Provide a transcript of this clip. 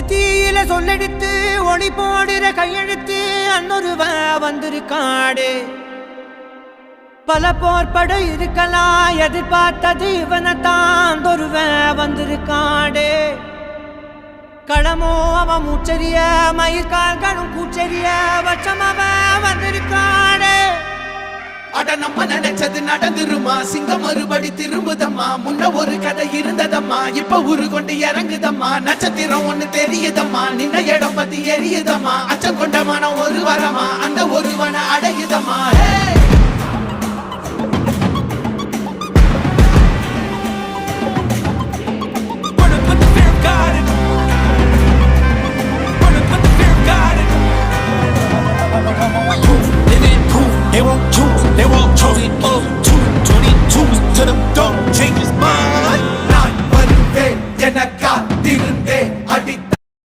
தீயில சொல்லெடுத்து ஒளி போடுற கையெழுத்து அன்னொருவன் வந்திருக்காடு. பல போர்பட இருக்கலாம் எதிர்பார்த்தது இவனைத்தான் ஒருவன் வந்திருக்காடு. களமோ அவன் மூச்சரிய மயிர்கால்களும் கூச்சரிய வச்சம் அவன் வந்திருக்காடு. அட நம்ம நினைச்சது நடந்துருமா, சிங்கம் மறுபடி திரும்புதம்மா. முன்ன ஒரு கதை இருந்ததம்மா, இப்ப ஊரு கொண்டு இறங்குதம்மா. நட்சத்திரம் ஒண்ணு தெரியுதம்மா, நின்ன இடம் பத்தி எரியுதம்மா. அச்சம் கொண்ட மனம் ஒரு வரமா, அந்த ஒருவனை அடையுதம்மா.